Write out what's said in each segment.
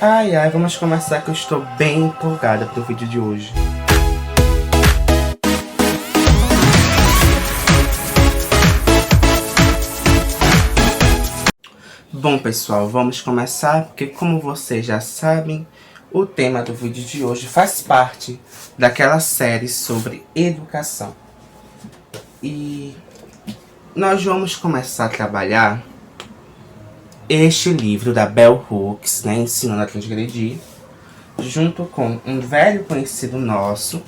Ai, ai, vamos começar que eu estou bem empolgada pro vídeo de hoje. Bom, pessoal, vamos começar porque, como vocês já sabem, o tema do vídeo de hoje faz parte daquela série sobre educação. E nós vamos começar a trabalhar este livro da Bell Hooks, né, Ensinando a Transgredir, junto com um velho conhecido nosso,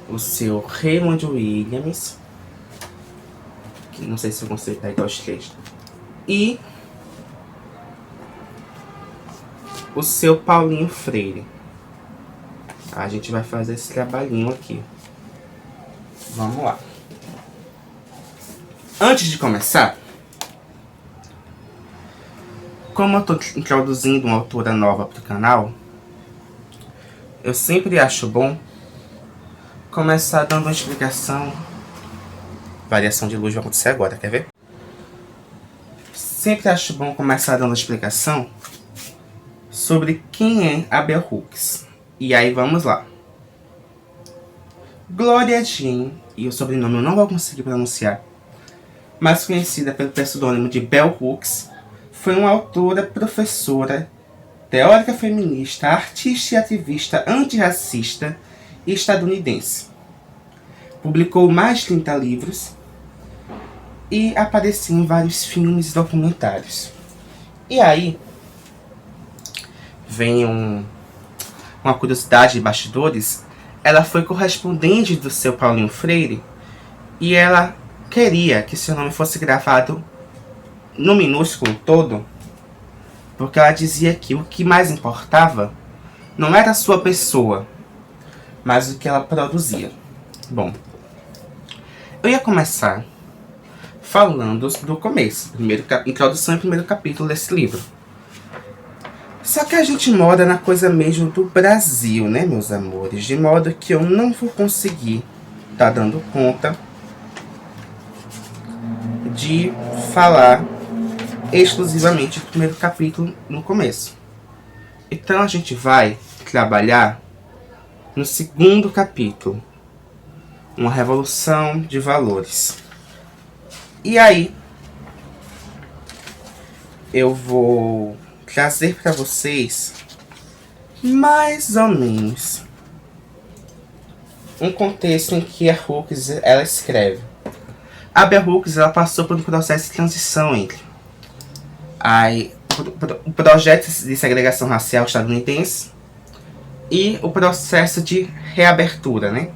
o seu Raymond Williams, que não sei se eu consigo pegar os três, e o seu Paulinho Freire. A gente vai fazer esse trabalhinho aqui. Vamos lá. Antes de começar, como eu estou introduzindo uma autora nova para o canal, eu sempre acho bom começar dando uma explicação. Variação de luz vai acontecer agora, quer ver? Sempre acho bom começar dando uma explicação sobre quem é a Bell Hooks. E aí vamos lá. Gloria Jean, e o sobrenome eu não vou conseguir pronunciar, mais conhecida pelo pseudônimo de Bell Hooks, foi uma autora, professora, teórica feminista, artista e ativista antirracista estadunidense. Publicou mais de 30 livros e apareceu em vários filmes e documentários. E aí vem uma curiosidade de bastidores. Ela foi correspondente do seu Paulinho Freire e ela queria que seu nome fosse gravado no minúsculo todo, porque ela dizia que o que mais importava não era a sua pessoa, mas o que ela produzia. Bom, eu ia começar falando do começo, introdução e primeiro capítulo desse livro. Só que a gente mora na coisa mesmo do Brasil, né, meus amores? De modo que eu não vou conseguir estar dando conta de falar exclusivamente do primeiro capítulo no começo. Então a gente vai trabalhar no segundo capítulo, uma revolução de valores. E aí eu vou trazer para vocês mais ou menos um contexto em que a Hooks ela escreve. A Bell Hooks ela passou por um processo de transição entre o projeto de segregação racial estadunidense e o processo de reabertura, né,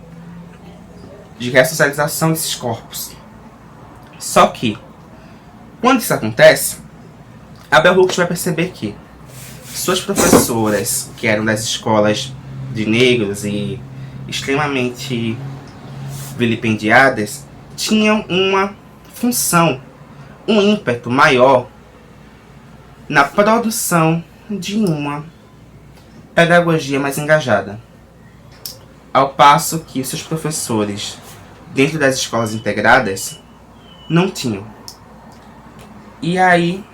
de ressocialização desses corpos. Só que, quando isso acontece, a Bell Hooks vai perceber que suas professoras, que eram das escolas de negros e extremamente vilipendiadas, tinham uma função, um ímpeto maior na produção de uma pedagogia mais engajada. Ao passo que seus professores, dentro das escolas integradas, não tinham. E aí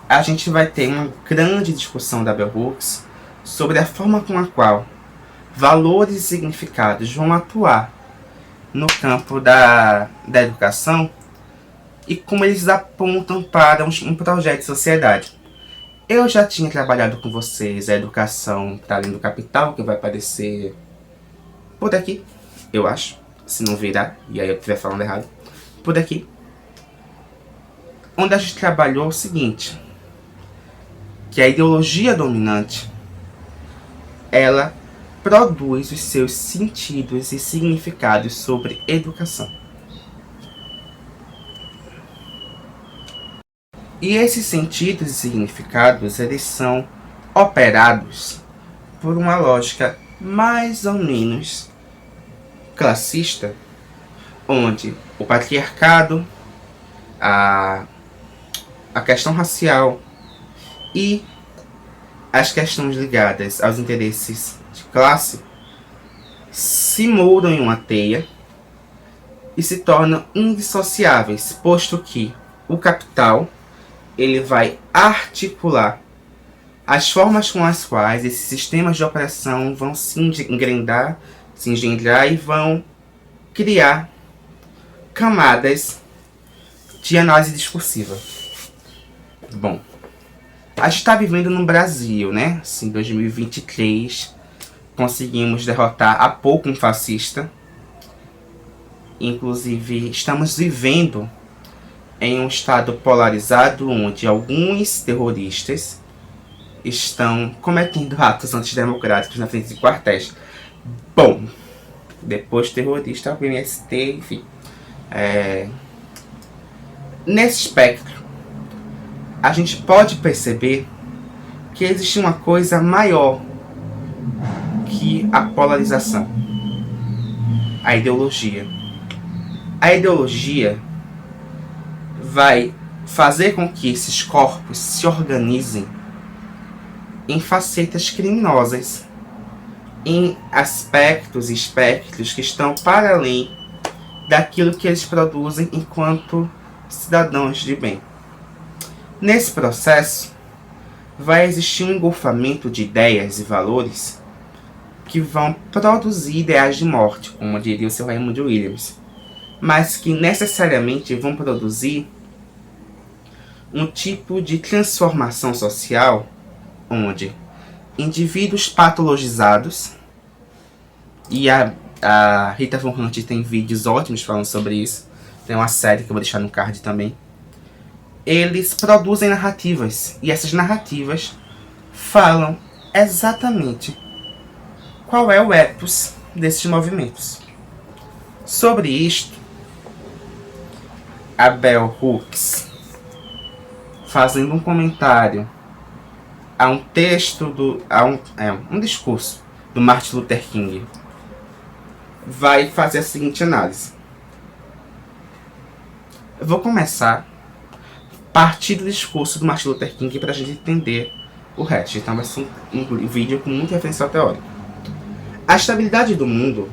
a gente vai ter uma grande discussão da Bell Hooks sobre a forma com a qual valores e significados vão atuar no campo da educação e como eles apontam para um projeto de sociedade. Eu já tinha trabalhado com vocês a educação para além do capital, que vai aparecer por aqui, eu acho, se não virar, e aí eu estiver falando errado, por aqui, onde a gente trabalhou o seguinte, que a ideologia dominante, ela produz os seus sentidos e significados sobre educação. E esses sentidos e significados, eles são operados por uma lógica mais ou menos classista, onde o patriarcado, a questão racial e as questões ligadas aos interesses de classe se moldam em uma teia e se tornam indissociáveis, posto que o capital ele vai articular as formas com as quais esses sistemas de operação vão se engendrar e vão criar camadas de análise discursiva. Bom, a gente está vivendo no Brasil, né? Assim, em 2023, conseguimos derrotar há pouco um fascista. Inclusive, estamos vivendo em um estado polarizado onde alguns terroristas estão cometendo atos antidemocráticos na frente de quartéis. Bom, depois terrorista, o MST, enfim. Nesse espectro, a gente pode perceber que existe uma coisa maior que a polarização: a ideologia. A ideologia vai fazer com que esses corpos se organizem em facetas criminosas, em aspectos e espectros que estão para além daquilo que eles produzem enquanto cidadãos de bem. Nesse processo, vai existir um engolfamento de ideias e valores que vão produzir ideais de morte, como diria o seu Raymond Williams, mas que necessariamente vão produzir um tipo de transformação social onde indivíduos patologizados, e a Rita Von Hunt tem vídeos ótimos falando sobre isso, tem uma série que eu vou deixar no card também, eles produzem narrativas, e essas narrativas falam exatamente qual é o ethos desses movimentos. Sobre isto, a Bell Hooks, fazendo um comentário a um texto um discurso do Martin Luther King, vai fazer a seguinte análise. Eu vou começar a partir do discurso do Martin Luther King para a gente entender o resto. Então vai ser um vídeo com muita referência teórica. A estabilidade do mundo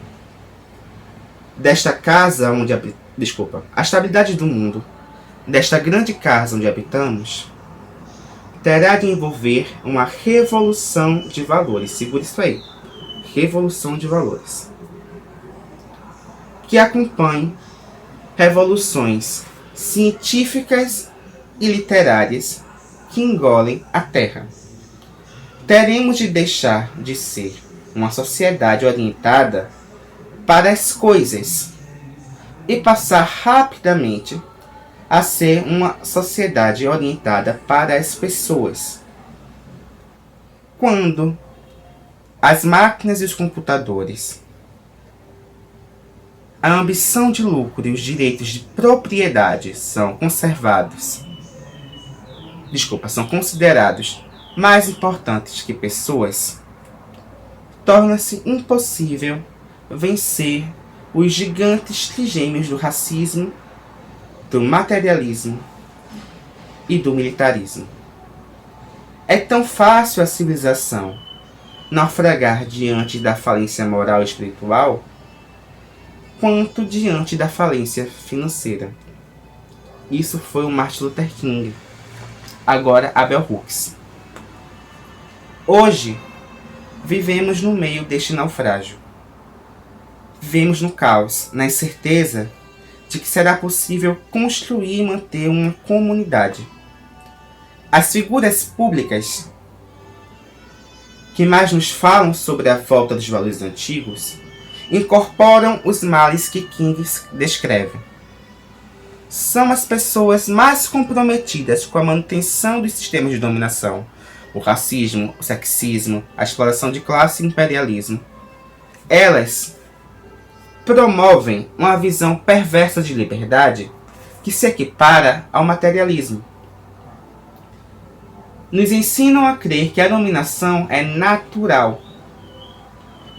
desta casa onde a estabilidade do mundo desta grande casa onde habitamos terá de envolver uma revolução de valores. Segura isso aí. Revolução de valores. Que acompanhe revoluções científicas e literárias que engolem a Terra. Teremos de deixar de ser uma sociedade orientada para as coisas e passar rapidamente a ser uma sociedade orientada para as pessoas. Quando as máquinas e os computadores, a ambição de lucro e os direitos de propriedade são considerados mais importantes que pessoas, torna-se impossível vencer os gigantes trigêmeos do racismo, do materialismo e do militarismo. É tão fácil a civilização naufragar diante da falência moral e espiritual quanto diante da falência financeira. Isso foi o Martin Luther King. Agora a Bell Hooks. Hoje, vivemos no meio deste naufrágio. Vivemos no caos, na incerteza de que será possível construir e manter uma comunidade. As figuras públicas que mais nos falam sobre a volta dos valores antigos incorporam os males que King descreve. São as pessoas mais comprometidas com a manutenção dos sistemas de dominação, o racismo, o sexismo, a exploração de classe e o imperialismo. Elas promovem uma visão perversa de liberdade que se equipara ao materialismo. Nos ensinam a crer que a dominação é natural,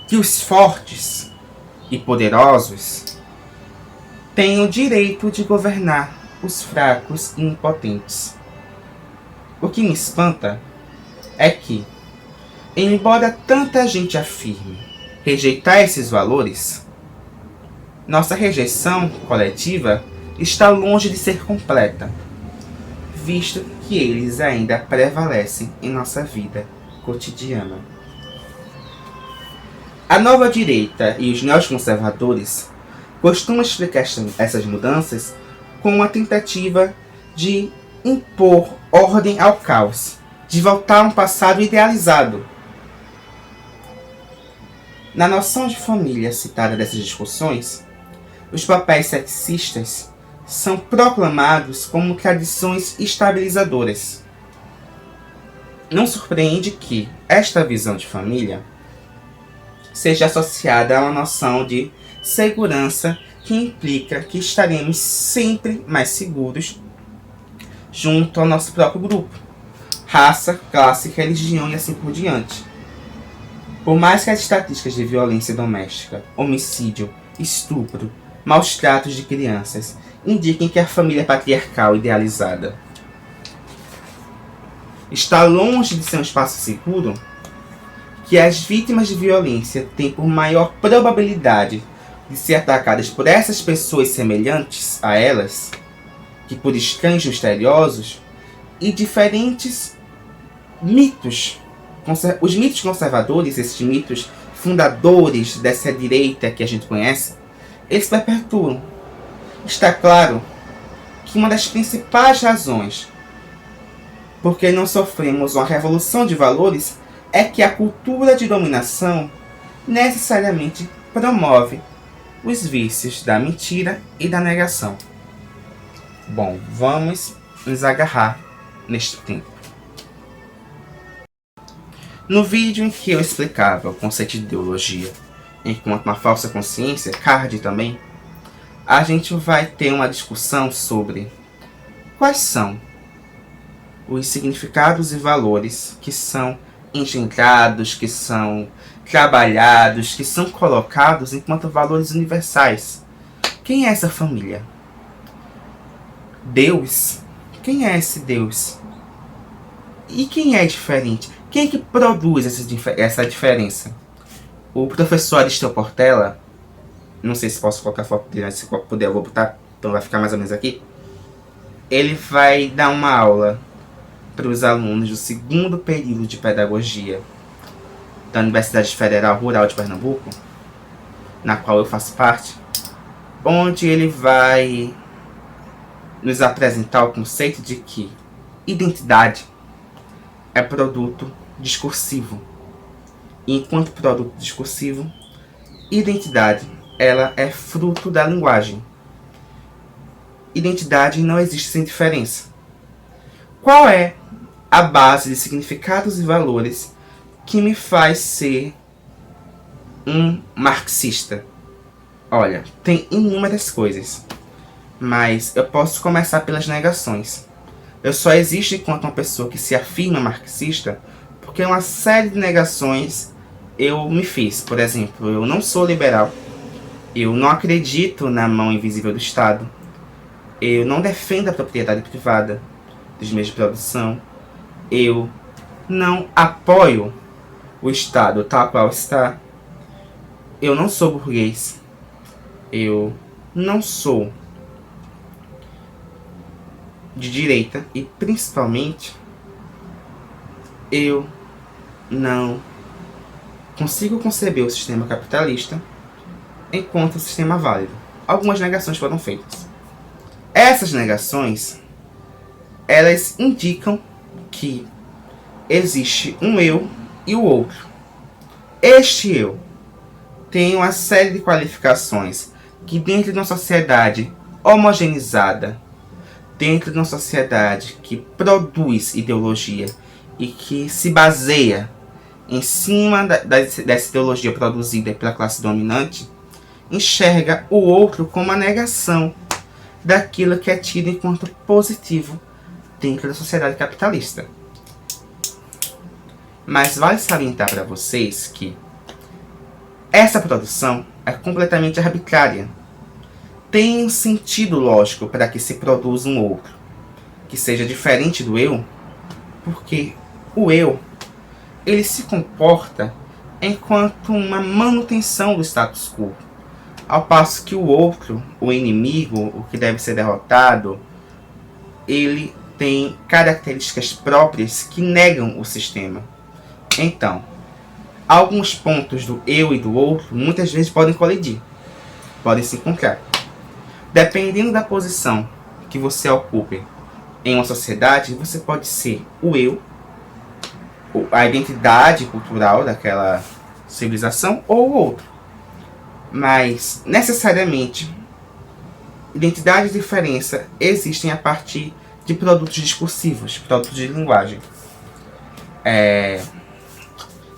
que os fortes e poderosos têm o direito de governar os fracos e impotentes. O que me espanta é que, embora tanta gente afirme rejeitar esses valores, nossa rejeição coletiva está longe de ser completa, visto que eles ainda prevalecem em nossa vida cotidiana. A nova direita e os neoconservadores costumam explicar essas mudanças com uma tentativa de impor ordem ao caos, de voltar a um passado idealizado. Na noção de família citada dessas discussões, os papéis sexistas são proclamados como tradições estabilizadoras. Não surpreende que esta visão de família seja associada a uma noção de segurança que implica que estaremos sempre mais seguros junto ao nosso próprio grupo, raça, classe, religião e assim por diante. Por mais que as estatísticas de violência doméstica, homicídio, estupro, maus tratos de crianças indiquem que a família patriarcal idealizada está longe de ser um espaço seguro, que as vítimas de violência têm por maior probabilidade de ser atacadas por essas pessoas semelhantes a elas, que por estranhos misteriosos, e diferentes mitos. Os mitos conservadores, esses mitos fundadores dessa direita que a gente conhece, eles perpetuam. Está claro que uma das principais razões por que não sofremos uma revolução de valores é que a cultura de dominação necessariamente promove os vícios da mentira e da negação. Bom, vamos nos agarrar neste tempo. No vídeo em que eu explicava o conceito de ideologia enquanto uma falsa consciência, CARD também, a gente vai ter uma discussão sobre quais são os significados e valores que são engendrados, que são trabalhados, que são colocados enquanto valores universais. Quem é essa família? Deus? Quem é esse Deus? E quem é diferente? Quem é que produz essa diferença? O professor Aristeu Portela, não sei se posso colocar a foto dele, mas se puder eu vou botar, então vai ficar mais ou menos aqui. Ele vai dar uma aula para os alunos do segundo período de pedagogia da Universidade Federal Rural de Pernambuco, na qual eu faço parte, onde ele vai nos apresentar o conceito de que identidade é produto discursivo. E enquanto produto discursivo, identidade ela é fruto da linguagem. Identidade não existe sem diferença. Qual é a base de significados e valores que me faz ser um marxista? Olha, tem inúmeras coisas, mas eu posso começar pelas negações. Eu só existo enquanto uma pessoa que se afirma marxista porque uma série de negações eu me fiz. Por exemplo, eu não sou liberal, eu não acredito na mão invisível do Estado, eu não defendo a propriedade privada dos meios de produção, eu não apoio o Estado tal qual está, eu não sou burguês, eu não sou de direita e principalmente eu não consigo conceber o sistema capitalista enquanto sistema válido. Algumas negações foram feitas. Essas negações, elas indicam que existe um eu e o outro. Este eu tem uma série de qualificações que dentro de uma sociedade homogeneizada, dentro de uma sociedade que produz ideologia e que se baseia em cima dessa ideologia produzida pela classe dominante, enxerga o outro como a negação daquilo que é tido enquanto positivo dentro da sociedade capitalista. Mas vale salientar para vocês que essa produção é completamente arbitrária. Tem um sentido lógico para que se produza um outro que seja diferente do eu, porque o eu ele se comporta enquanto uma manutenção do status quo, ao passo que o outro, o inimigo, o que deve ser derrotado, ele têm características próprias que negam o sistema. Então, alguns pontos do eu e do outro muitas vezes podem colidir, podem se encontrar. Dependendo da posição que você ocupe em uma sociedade, você pode ser o eu, a identidade cultural daquela civilização, ou o outro. Mas, necessariamente, identidade e diferença existem a partir de produtos discursivos, produtos de linguagem.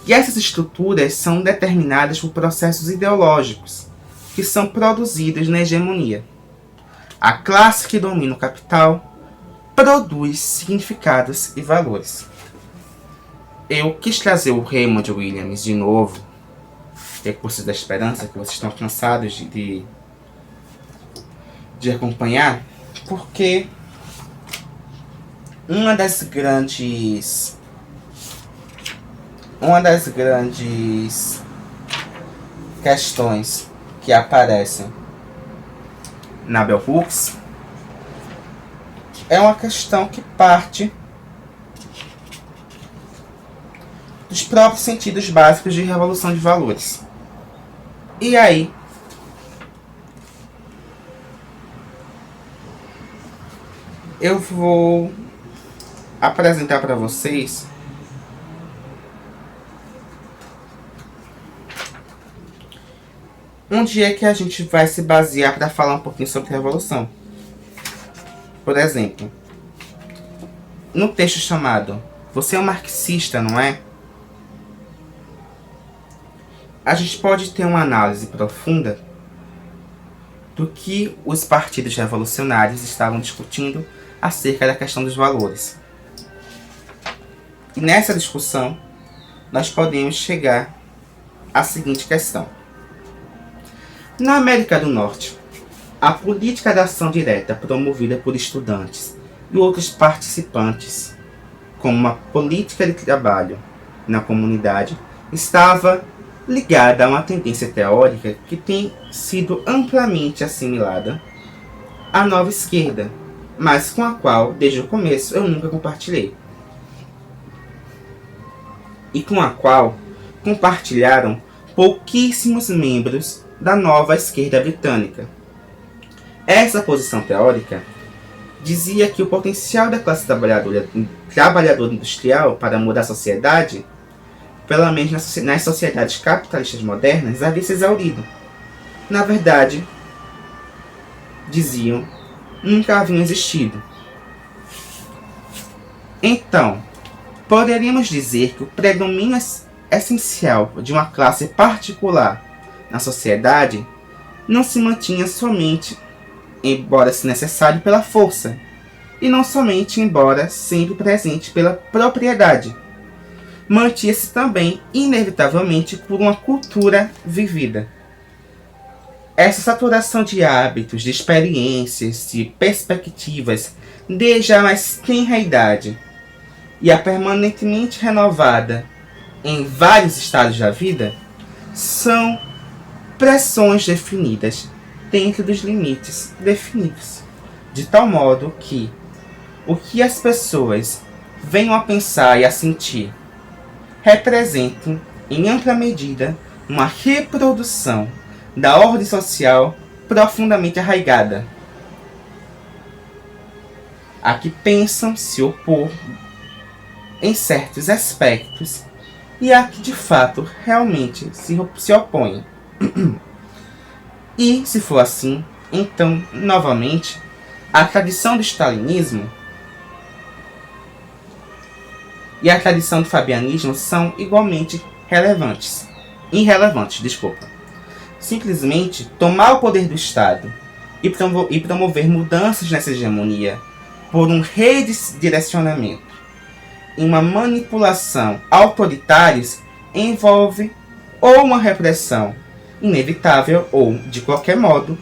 E essas estruturas são determinadas por processos ideológicos que são produzidos na hegemonia. A classe que domina o capital produz significados e valores. Eu quis trazer o Raymond Williams de novo, Recursos da Esperança, que vocês estão cansados de acompanhar, porque uma das grandes questões que aparecem na Bell Hooks é uma questão que parte dos próprios sentidos básicos de revolução de valores. E aí, eu vou apresentar para vocês onde é que a gente vai se basear para falar um pouquinho sobre revolução. Por exemplo, no texto chamado Você é um marxista, não é? A gente pode ter uma análise profunda do que os partidos revolucionários estavam discutindo acerca da questão dos valores. E nessa discussão, nós podemos chegar à seguinte questão. Na América do Norte, a política da ação direta promovida por estudantes e outros participantes, como uma política de trabalho na comunidade, estava ligada a uma tendência teórica que tem sido amplamente assimilada à nova esquerda, mas com a qual, desde o começo, eu nunca compartilhei. E com a qual compartilharam pouquíssimos membros da nova esquerda britânica. Essa posição teórica dizia que o potencial da classe trabalhadora industrial para mudar a sociedade, pelo menos nas sociedades capitalistas modernas, havia se exaurido. Na verdade, diziam, nunca haviam existido. Então, poderíamos dizer que o predomínio essencial de uma classe particular na sociedade não se mantinha somente, embora se necessário, pela força, e não somente, embora sempre presente, pela propriedade. Mantinha-se também, inevitavelmente, por uma cultura vivida. Essa saturação de hábitos, de experiências, de perspectivas, desde a mais tenra idade, e a permanentemente renovada em vários estados da vida, são pressões definidas dentro dos limites definidos, de tal modo que o que as pessoas venham a pensar e a sentir representam, em ampla medida, uma reprodução da ordem social profundamente arraigada, a que pensam se opor em certos aspectos e a que de fato realmente se opõem. E, se for assim, então, novamente, a tradição do stalinismo e a tradição do fabianismo são igualmente irrelevantes. Simplesmente tomar o poder do Estado e promover mudanças nessa hegemonia por um redirecionamento e uma manipulação autoritários envolve ou uma repressão inevitável ou, de qualquer modo,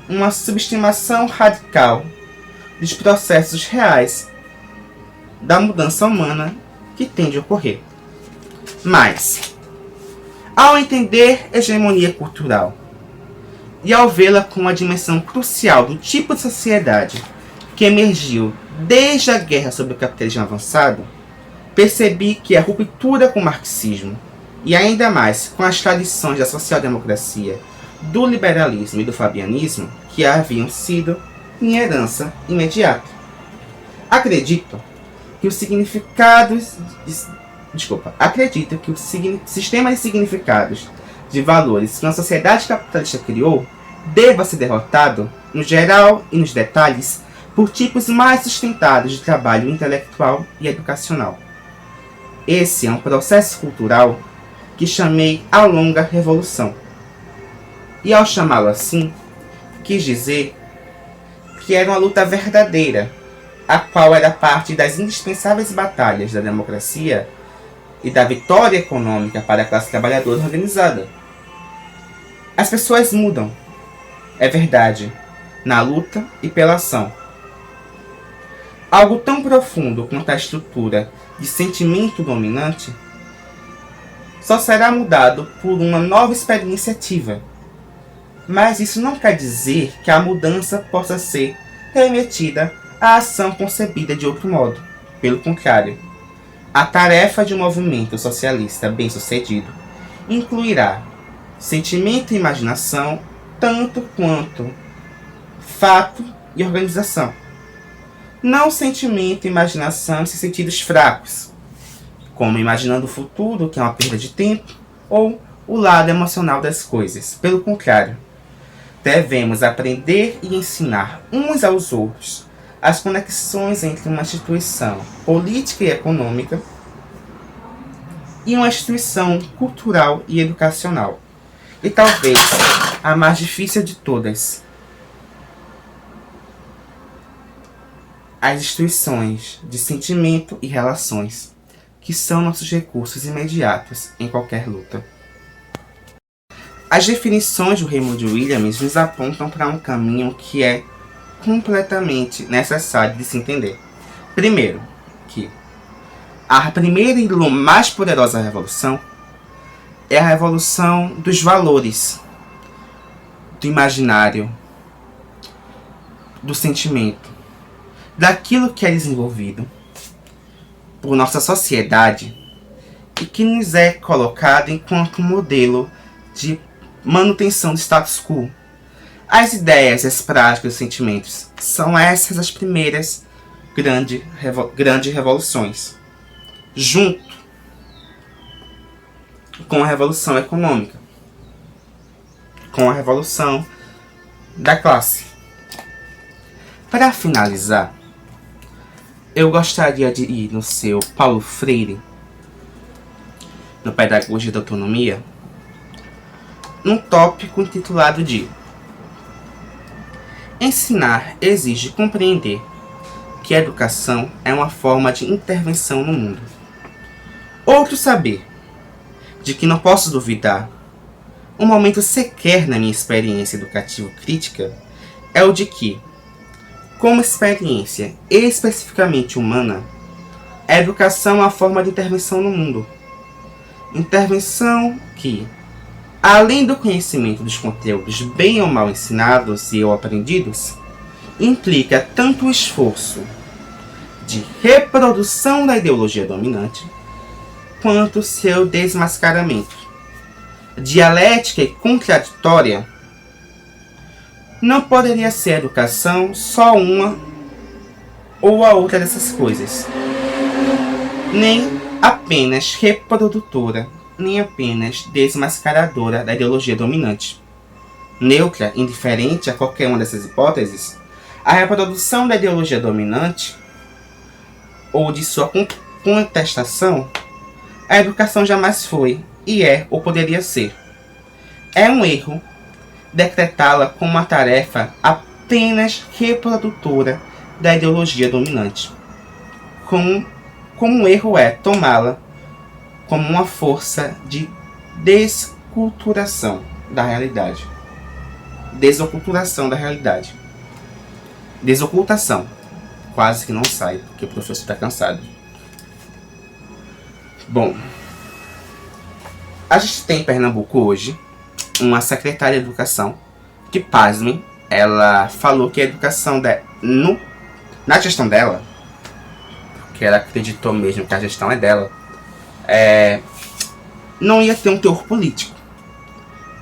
uma subestimação radical dos processos reais da mudança humana que tende a ocorrer. Mas, ao entender hegemonia cultural e ao vê-la como uma dimensão crucial do tipo de sociedade que emergiu Desde a guerra sobre o capitalismo avançado, percebi que a ruptura com o marxismo, e ainda mais com as tradições da social-democracia, do liberalismo e do fabianismo, que haviam sido minha herança imediata. Acredito que os significados... Acredito que o sistema de significados de valores que uma sociedade capitalista criou deva ser derrotado, no geral e nos detalhes, por tipos mais sustentados de trabalho intelectual e educacional. Esse é um processo cultural que chamei a longa revolução. E ao chamá-lo assim, quis dizer que era uma luta verdadeira, a qual era parte das indispensáveis batalhas da democracia e da vitória econômica para a classe trabalhadora organizada. As pessoas mudam, é verdade, na luta e pela ação. Algo tão profundo quanto a estrutura de sentimento dominante só será mudado por uma nova experiência ativa. Mas isso não quer dizer que a mudança possa ser remetida à ação concebida de outro modo. Pelo contrário, a tarefa de um movimento socialista bem-sucedido incluirá sentimento e imaginação, tanto quanto fato e organização. Não sentimento e imaginação em sentidos fracos, como imaginando o futuro, que é uma perda de tempo, ou o lado emocional das coisas. Pelo contrário, devemos aprender e ensinar uns aos outros as conexões entre uma instituição política e econômica e uma instituição cultural e educacional. E talvez a mais difícil de todas, as instituições de sentimento e relações, que são nossos recursos imediatos em qualquer luta. As definições do Raymond Williams nos apontam para um caminho que é completamente necessário de se entender. Primeiro, que a primeira e mais poderosa revolução é a revolução dos valores, do imaginário, do sentimento, daquilo que é desenvolvido por nossa sociedade e que nos é colocado enquanto modelo de manutenção do status quo. As ideias, as práticas, os sentimentos são essas as primeiras grandes revoluções, junto com a revolução econômica, com a revolução da classe. Para finalizar, eu gostaria de ir no seu Paulo Freire, no Pedagogia da Autonomia, num tópico intitulado de Ensinar exige compreender que a educação é uma forma de intervenção no mundo. Outro saber, de que não posso duvidar, um momento sequer na minha experiência educativa crítica, é o de que, como experiência especificamente humana, a educação é uma forma de intervenção no mundo. Intervenção que, além do conhecimento dos conteúdos bem ou mal ensinados e ou aprendidos, implica tanto o esforço de reprodução da ideologia dominante, quanto seu desmascaramento. Dialética e contraditória, não poderia ser a educação só uma ou a outra dessas coisas, nem apenas reprodutora, nem apenas desmascaradora da ideologia dominante. Neutra, indiferente a qualquer uma dessas hipóteses, a reprodução da ideologia dominante ou de sua contestação, a educação jamais foi, e é ou poderia ser. É um erro decretá-la como uma tarefa apenas reprodutora da ideologia dominante. Como um erro é tomá-la como uma força de desculturação da realidade. Desoculturação da realidade. Desocultação. Quase que não sai, porque o professor está cansado. Bom, a gente tem em Pernambuco hoje uma secretária de educação que, pasmem, ela falou que a educação na gestão dela porque ela acreditou mesmo que a gestão é dela, não ia ter um teor político.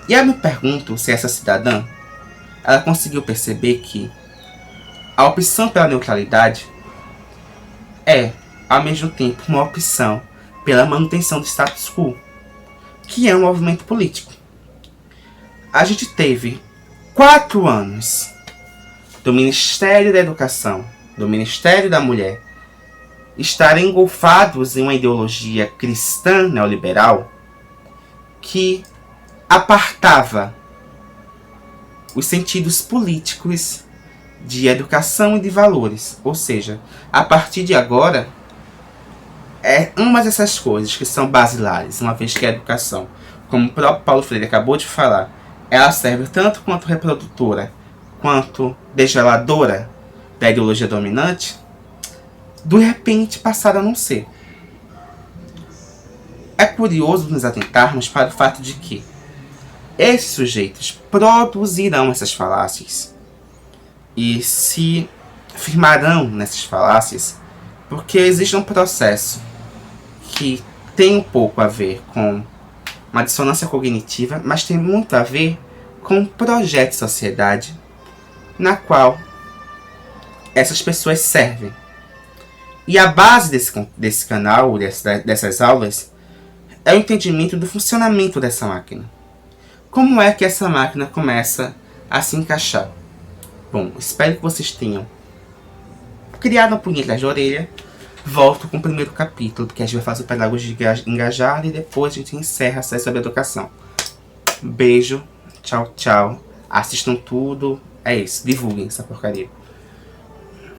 E eu me pergunto se essa cidadã, ela conseguiu perceber que a opção pela neutralidade é, ao mesmo tempo, uma opção pela manutenção do status quo, que é um movimento político. A gente teve 4 anos do Ministério da Educação, do Ministério da Mulher, estarem engolfados em uma ideologia cristã neoliberal que apartava os sentidos políticos de educação e de valores. Ou seja, a partir de agora, uma dessas coisas que são basilares, uma vez que a educação, como o próprio Paulo Freire acabou de falar, ela serve tanto quanto reprodutora, quanto desveladora da ideologia dominante, de repente passaram a não ser. É curioso nos atentarmos para o fato de que esses sujeitos produzirão essas falácias e se firmarão nessas falácias porque existe um processo que tem um pouco a ver com uma dissonância cognitiva, mas tem muito a ver com um projeto de sociedade na qual essas pessoas servem. E a base desse canal, dessas aulas, é o entendimento do funcionamento dessa máquina. Como é que essa máquina começa a se encaixar? Bom, espero que vocês tenham criado uma punheta de orelha. Volto com o primeiro capítulo, porque a gente vai fazer o pedagogia engajada e depois a gente encerra a série sobre educação. Beijo, tchau, tchau. Assistam tudo. É isso, divulguem essa porcaria.